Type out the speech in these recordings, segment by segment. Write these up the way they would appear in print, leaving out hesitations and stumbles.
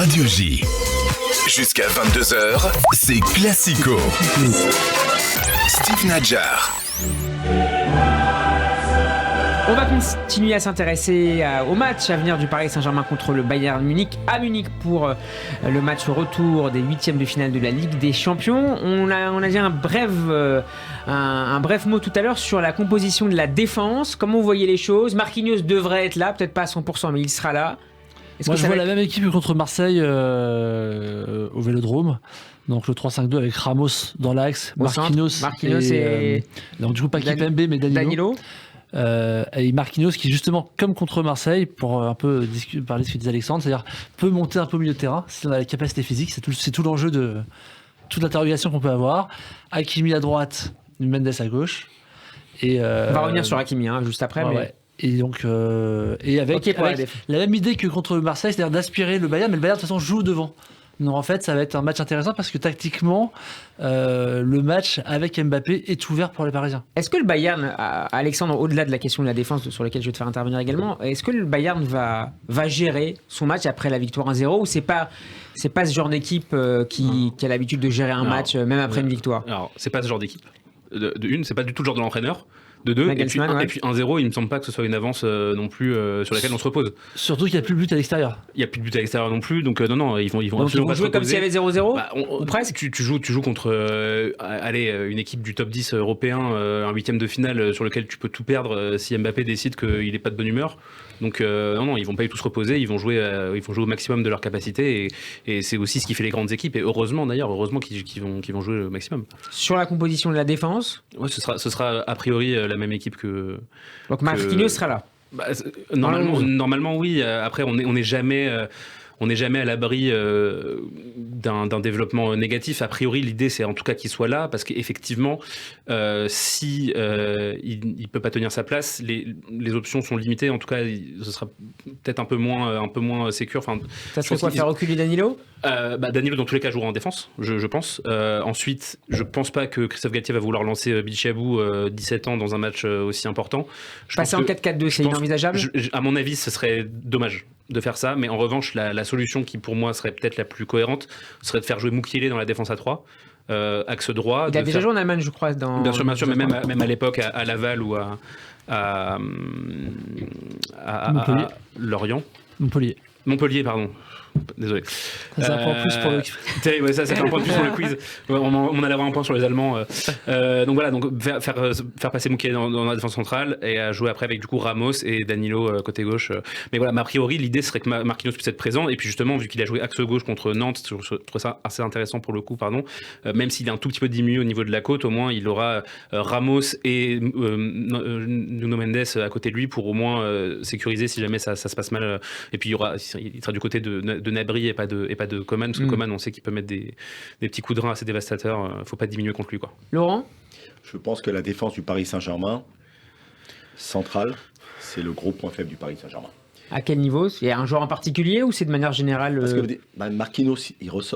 Radio J. Jusqu'à 22h, c'est Classico. Steve Nadjar. On va continuer à s'intéresser au match à venir du Paris Saint-Germain contre le Bayern Munich à Munich pour le match retour des huitièmes de finale de la Ligue des Champions. On a dit un bref mot tout à l'heure sur la composition de la défense. Comment vous voyez les choses? Marquinhos devrait être là, peut-être pas à 100%, mais il sera là. Moi, je vois la même équipe que contre Marseille au Vélodrome. Donc le 3-5-2 avec Ramos dans l'axe, Marquinhos et donc du coup pas Kimpembe mais Danilo. Et Marquinhos qui justement comme contre Marseille, pour un peu parler de ce que disait Alexandre, c'est-à-dire peut monter un peu au milieu de terrain si on a la capacité physique. C'est tout l'enjeu de toute l'interrogation qu'on peut avoir. Hakimi à droite, Mendes à gauche. Et on va revenir sur Hakimi juste après. Ouais. Et donc avec la même idée que contre Marseille, c'est-à-dire d'aspirer le Bayern, mais le Bayern de toute façon joue devant. Donc en fait ça va être un match intéressant parce que tactiquement le match avec Mbappé est ouvert pour les Parisiens. Est-ce que le Bayern, Alexandre, au-delà de la question de la défense sur laquelle je vais te faire intervenir également, est-ce que le Bayern va gérer son match après la victoire 1-0 ou c'est pas ce genre d'équipe qui a l'habitude de gérer un match même après une victoire? Alors c'est pas ce genre d'équipe. De une, c'est pas du tout le genre de l'entraîneur. De deux, et puis 1-0, il me semble pas que ce soit une avance non plus sur laquelle on se repose. Surtout qu'il n'y a plus de but à l'extérieur. Il n'y a plus de but à l'extérieur non plus, donc non, ils vont jouer comme s'il y avait 0-0 ou presque. Tu joues contre une équipe du top 10 européen, un huitième de finale sur lequel tu peux tout perdre si Mbappé décide qu'il n'est pas de bonne humeur. Donc non, ils vont pas du tout se reposer, ils vont jouer au maximum de leur capacité et c'est aussi ce qui fait les grandes équipes et heureusement qu'ils vont jouer au maximum. Sur la composition de la défense, ce sera a priori la même équipe que. Donc Marquinhos sera là. Normalement oui. Après on n'est jamais à l'abri d'un développement négatif. A priori, l'idée, c'est en tout cas qu'il soit là, parce qu'effectivement, si il peut pas tenir sa place, les options sont limitées. En tout cas, ce sera peut-être un peu moins sécure. Enfin, ça serait quoi, faire reculer Danilo? Danilo, dans tous les cas, jouera en défense, je pense. Ensuite, je pense pas que Christophe Galtier va vouloir lancer Bichabou, 17 ans, dans un match aussi important. Passer en 4-4-2, c'est inenvisageable? À mon avis, ce serait dommage de faire ça, mais en revanche, la solution qui pour moi serait peut-être la plus cohérente serait de faire jouer Mukiele dans la défense à 3, axe droit. Il a déjà joué en Allemagne, je crois. Bien sûr, mais même à l'époque à Laval ou à Lorient. Montpellier, pardon. Désolé. Ça fait un point plus pour le quiz. Ça fait un point plus sur le quiz. On allait avoir un point sur les Allemands. Donc voilà, faire passer Mukiele dans la défense centrale et à jouer après avec du coup Ramos et Danilo côté gauche. Mais voilà, a priori, l'idée serait que Marquinhos puisse être présent. Et puis justement, vu qu'il a joué axe gauche contre Nantes, je trouve ça assez intéressant pour le coup, même s'il est un tout petit peu diminué au niveau de la côte, au moins il aura Ramos et Nuno Mendes à côté de lui pour au moins sécuriser si jamais ça se passe mal. Et puis il sera du côté de Gnabry et pas de Coman, parce que Coman, on sait qu'il peut mettre des petits coups de rein assez dévastateurs. Faut pas diminuer contre lui, quoi. Laurent? Je pense que la défense du Paris Saint-Germain centrale, c'est le gros point faible du Paris Saint-Germain. À quel niveau? Il y a un joueur en particulier ou c'est de manière générale? Parce que Marquinhos,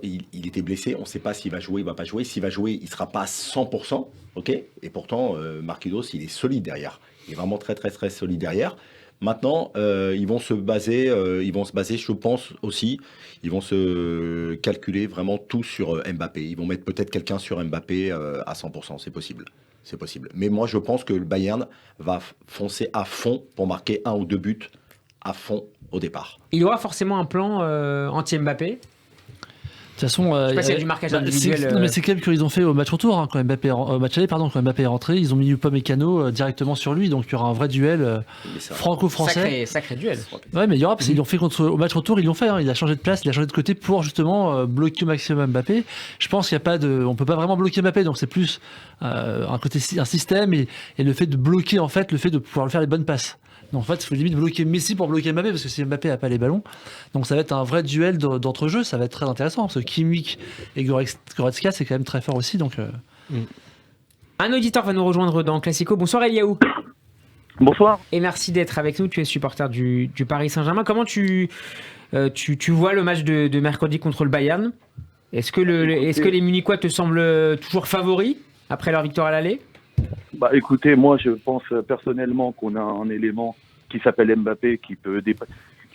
il était blessé, on ne sait pas s'il va jouer, il va pas jouer. S'il va jouer, il ne sera pas à 100%, ok. Et pourtant, Marquinhos, il est solide derrière. Il est vraiment très très très solide derrière. Maintenant, ils vont se baser, je pense aussi, ils vont se calculer vraiment tout sur Mbappé. Ils vont mettre peut-être quelqu'un sur Mbappé à 100%, c'est possible. Mais moi, je pense que le Bayern va foncer à fond pour marquer 1 ou 2 buts à fond au départ. Il y aura forcément un plan anti-Mbappé? De toute façon, je sais pas s'il y a du marquage individuel. Non, mais c'est quand même qu'ils ont fait au match retour, quand Mbappé est rentré, ils ont mis Upamecano directement sur lui, donc il y aura un vrai duel franco-français. Sacré duel. Ouais, mais il y aura, parce qu'ils l'ont fait au match retour, ils l'ont fait. Il a changé de place, il a changé de côté pour justement bloquer au maximum Mbappé. Je pense qu'il y a pas on peut pas vraiment bloquer Mbappé, donc c'est plus un système et le fait de bloquer le fait de pouvoir faire les bonnes passes. Donc en fait, il faut limite bloquer Messi pour bloquer Mbappé, parce que si Mbappé n'a pas les ballons, donc ça va être un vrai duel d'entre-jeux, ça va être très intéressant, parce que Kimmich et Goretzka, c'est quand même très fort aussi. Donc, Un auditeur va nous rejoindre dans Classico. Bonsoir Eliaou. Bonsoir. Et merci d'être avec nous, tu es supporter du Paris Saint-Germain. Comment tu vois le match de mercredi contre le Bayern? Est-ce que les Munichois te semblent toujours favoris après leur victoire à l'aller? Écoutez, moi je pense personnellement qu'on a un élément qui s'appelle Mbappé qui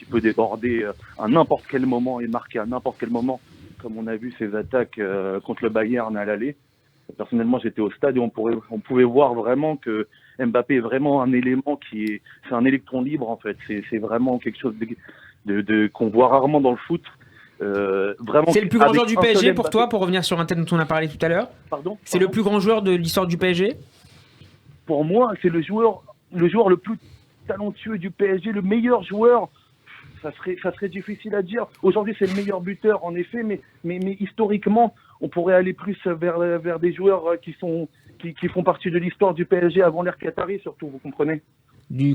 qui peut déborder à n'importe quel moment et marquer à n'importe quel moment, comme on a vu ses attaques contre le Bayern à l'aller. Personnellement, j'étais au stade et on pouvait voir vraiment que Mbappé est vraiment un élément c'est un électron libre en fait. C'est vraiment quelque chose qu'on voit rarement dans le foot. Vraiment, c'est le plus grand joueur du PSG pour toi, pour revenir sur un thème dont on a parlé tout à l'heure. Pardon. C'est le plus grand joueur de l'histoire du PSG. Pour moi, c'est le joueur le plus talentueux du PSG, le meilleur joueur. Ça serait difficile à dire. Aujourd'hui, c'est le meilleur buteur, en effet, mais historiquement, on pourrait aller plus vers des joueurs qui font partie de l'histoire du PSG avant l'ère Qatari, surtout, vous comprenez ?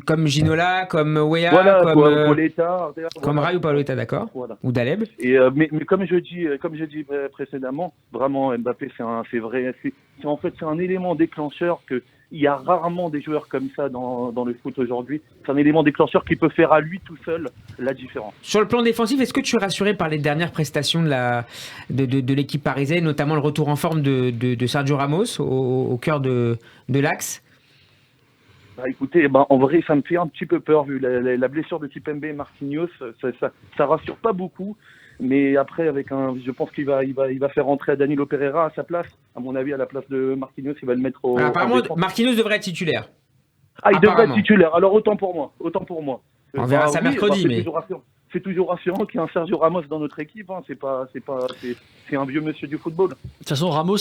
Comme Ginola, comme Weah, voilà, comme Paoletta, comme Rai ou Paoletta, d'accord, voilà. Ou Daleb. Et mais comme je dis précédemment, vraiment Mbappé, c'est vrai, c'est un élément déclencheur que il y a rarement des joueurs comme ça dans le foot aujourd'hui. C'est un élément déclencheur qui peut faire à lui tout seul la différence. Sur le plan défensif, est-ce que tu es rassuré par les dernières prestations de l'équipe parisienne, notamment le retour en forme de Sergio Ramos au cœur de l'axe ? Écoutez, en vrai, ça me fait un petit peu peur vu la blessure de Kipembe et Marquinhos. Ça rassure pas beaucoup. Mais après, je pense qu'il va faire rentrer Danilo Pereira à sa place. À mon avis, à la place de Marquinhos, il va le mettre au. Apparemment, Marquinhos devrait être titulaire. Il devrait être titulaire. Alors autant pour moi. On verra ça mercredi, mais. C'est toujours rassurant qu'il y ait un Sergio Ramos dans notre équipe. C'est un vieux monsieur du football. De toute façon, Ramos,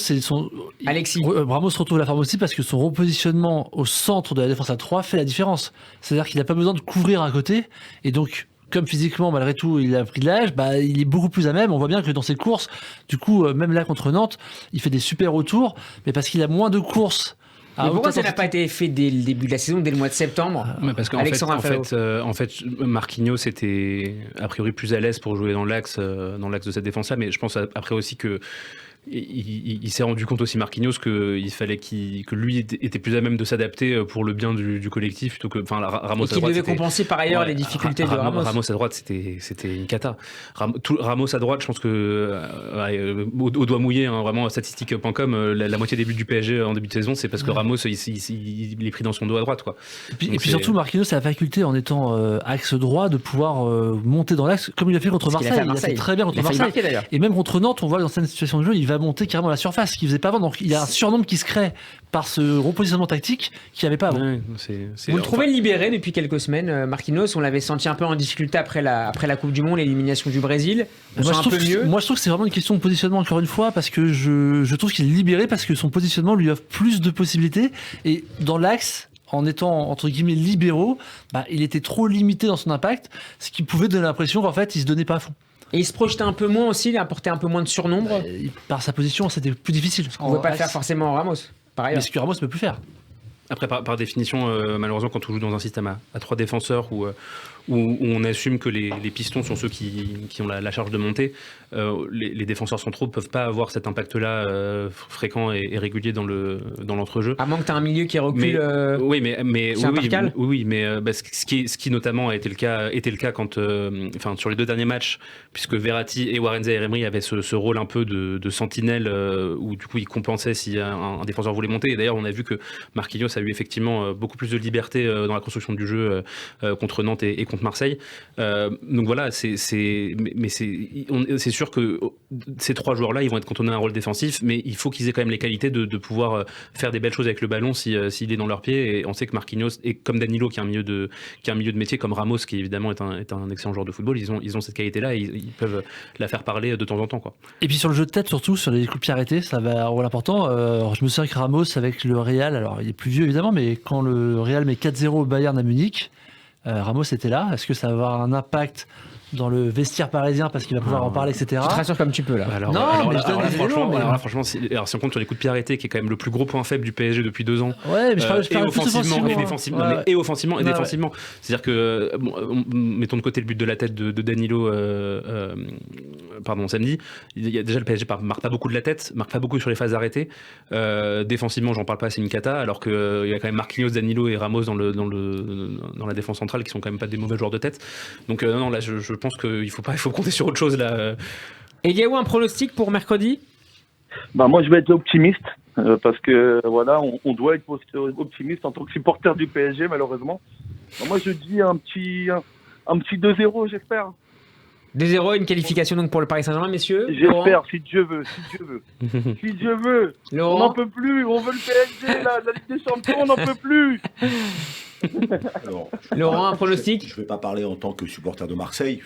Alexis. Ramos retrouve la forme aussi parce que son repositionnement au centre de la défense à 3 fait la différence. C'est-à-dire qu'il n'a pas besoin de couvrir à côté. Et donc, comme physiquement, malgré tout, il a pris de l'âge, il est beaucoup plus à même. On voit bien que dans ses courses, du coup, même là contre Nantes, il fait des super retours. Mais parce qu'il a moins de courses. Mais pourquoi ça n'a pas été fait dès le début de la saison, dès le mois de septembre ? Parce qu'en fait, Marquinhos était a priori plus à l'aise pour jouer dans l'axe de cette défense-là, mais je pense après aussi que il s'est rendu compte aussi, Marquinhos, qu'il fallait que lui était plus à même de s'adapter pour le bien du collectif plutôt que Ramos à droite. Il devait compenser par ailleurs les difficultés de Ramos. Ramos à droite, c'était une cata. Ramos à droite, je pense que au doigt mouillé, vraiment statistique.com, la moitié des buts du PSG en début de saison, c'est parce que Ramos il est pris dans son dos à droite, quoi. Et puis surtout, Marquinhos a la faculté, en étant axe droit, de pouvoir monter dans l'axe comme il a fait contre Marseille. Il a fait très bien contre Marseille. Et même contre Nantes, on voit que dans cette situation de jeu, il va monter carrément à la surface, ce qu'il faisait pas avant. Donc il y a un surnombre qui se crée par ce repositionnement tactique qu'il n'y avait pas avant. Vous le trouvez libéré depuis quelques semaines, Marquinhos? On l'avait senti un peu en difficulté après la Coupe du Monde, l'élimination du Brésil. Moi je trouve que c'est vraiment une question de positionnement, encore une fois, parce que je trouve qu'il est libéré parce que son positionnement lui offre plus de possibilités. Et dans l'axe, en étant entre guillemets libéraux, il était trop limité dans son impact, ce qui pouvait donner l'impression qu'en fait il se donnait pas à fond. Et il se projetait un peu moins aussi, il apportait un peu moins de surnombre. Par sa position, c'était plus difficile. On ne veut pas le faire forcément Ramos, par ailleurs. Mais ce que Ramos ne peut plus faire. Après, par définition, malheureusement, quand on joue dans un système à 3 défenseurs où on assume que les pistons sont ceux qui ont la charge de monter, les défenseurs centraux ne peuvent pas avoir cet impact-là fréquent et régulier dans l'entrejeu. À moins que tu aies un milieu qui recule. Oui, mais ce qui notamment était le cas quand, sur les 2 derniers matchs, puisque Verratti et Warren Zaïre-Emery avaient ce rôle un peu de sentinelle où du coup ils compensaient si un défenseur voulait monter. Et d'ailleurs, on a vu que Marquinhos a eu effectivement beaucoup plus de liberté dans la construction du jeu contre Nantes et contre Marseille. Donc voilà, c'est sûr que ces 3 joueurs-là, ils vont être cantonnés à un rôle défensif, mais il faut qu'ils aient quand même les qualités de pouvoir faire des belles choses avec le ballon s'il est dans leurs pieds. Et on sait que Marquinhos, et comme Danilo, qui est un milieu de métier, comme Ramos, qui évidemment est un excellent joueur de football, ils ont cette qualité-là et ils peuvent la faire parler de temps en temps, quoi. Et puis sur le jeu de tête, surtout sur les coups de pied arrêtés, ça va un rôle important. Je me souviens que Ramos avec le Real, alors il est plus vieux évidemment, mais quand le Real met 4-0 au Bayern à Munich, Ramos était là. Est-ce que ça va avoir un impact dans le vestiaire parisien parce qu'il va pouvoir en parler, etc. Tu te rassures comme tu peux là. Franchement, si on compte sur les coups de pied arrêtés, qui est quand même le plus gros point faible du PSG depuis 2 ans. Ouais, mais je parle offensivement et défensivement. C'est-à-dire que, mettons de côté le but de la tête de Danilo, samedi. Il y a déjà le PSG marque pas beaucoup de la tête, marque pas beaucoup sur les phases arrêtées. Défensivement, j'en parle pas, c'est une cata. Alors que il y a quand même Marquinhos, Danilo et Ramos dans la défense centrale qui sont quand même pas des mauvais joueurs de tête. Donc non, là je pense qu'il faut compter sur autre chose là. Et il y a où un pronostic pour mercredi? Moi je vais être optimiste parce que voilà, on doit être optimiste en tant que supporter du PSG malheureusement. Moi je dis un petit Un petit 2-0, j'espère. 2-0, une qualification donc pour le Paris Saint-Germain, messieurs. J'espère, si Dieu veut. Si Dieu veut. Laurent. On n'en peut plus, on veut le PSG, la Ligue des Champions, on n'en peut plus. Alors, Laurent, un pronostic? Je ne vais pas parler en tant que supporter de Marseille.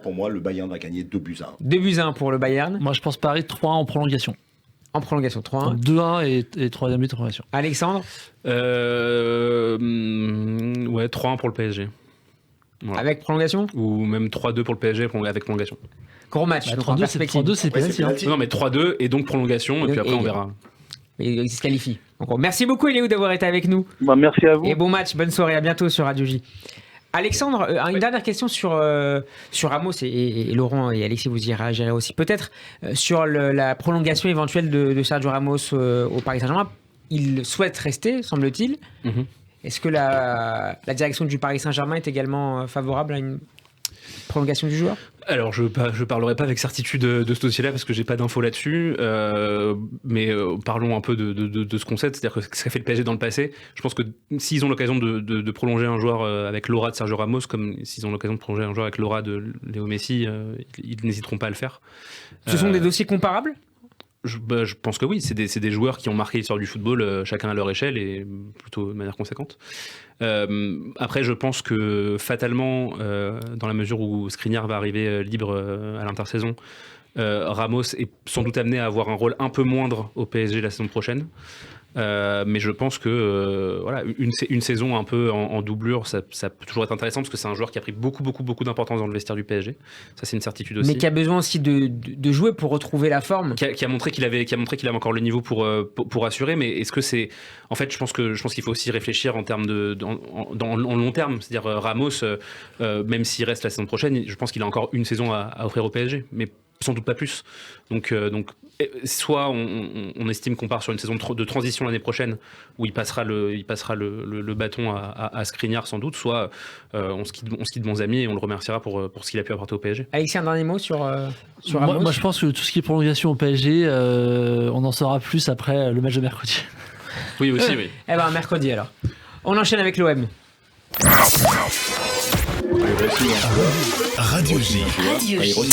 Pour moi, le Bayern va gagner 2-1. 2-1 pour le Bayern. Moi, je pense Paris 3-1 en prolongation. En prolongation, 3-1. 2-1 et 3e but en prolongation. Alexandre? Ouais, 3-1 pour le PSG. Voilà. Avec prolongation? Ou même 3-2 pour le PSG avec prolongation. Gros match. 3-2, c'est pénalty. Non, mais 3-2 et donc prolongation, et puis après on verra. Et il se qualifie. Donc, merci beaucoup, Eliou, d'avoir été avec nous. Merci à vous. Et bon match, bonne soirée, à bientôt sur Radio J. Alexandre, une dernière question sur Ramos et Laurent et Alexis, vous y réagirez aussi peut-être, sur la prolongation éventuelle de Sergio Ramos au Paris Saint-Germain. Il souhaite rester, semble-t-il. Mm-hmm. Est-ce que la direction du Paris Saint-Germain est également favorable à une prolongation du joueur? Alors, je parlerai pas avec certitude de ce dossier-là parce que j'ai pas d'infos là-dessus, mais parlons un peu de ce qu'on sait, c'est-à-dire que ce qu'a fait le PSG dans le passé. Je pense que s'ils ont l'occasion de prolonger un joueur avec l'aura de Sergio Ramos, comme s'ils ont l'occasion de prolonger un joueur avec l'aura de Léo Messi, ils n'hésiteront pas à le faire. Ce sont des dossiers comparables? Je pense que oui, c'est des joueurs qui ont marqué l'histoire du football, chacun à leur échelle et plutôt de manière conséquente. Après, je pense que fatalement, dans la mesure où Skriniar va arriver libre à l'intersaison, Ramos est sans doute amené à avoir un rôle un peu moindre au PSG la saison prochaine. Mais je pense que voilà, une saison un peu en doublure, ça peut toujours être intéressant parce que c'est un joueur qui a pris beaucoup d'importance dans le vestiaire du PSG. Ça, c'est une certitude aussi. Mais qui a besoin aussi de jouer pour retrouver la forme. Qui a montré qu'il avait encore le niveau pour assurer. Mais est-ce que c'est, en fait, je pense qu'il faut aussi réfléchir en termes en long terme. C'est-à-dire Ramos, même s'il reste la saison prochaine, je pense qu'il a encore une saison à offrir au PSG, mais sans doute pas plus. Donc soit on estime qu'on part sur une saison de transition l'année prochaine où il passera le bâton à Skriniar sans doute, soit on se quitte bons amis et on le remerciera pour ce qu'il a pu apporter au PSG. Alexis, un dernier mot sur Ramos? Moi, je pense que tout ce qui est prolongation au PSG, on en saura plus après le match de mercredi. Oui, aussi, oui. Eh ben, mercredi alors. On enchaîne avec l'OM. Radio J.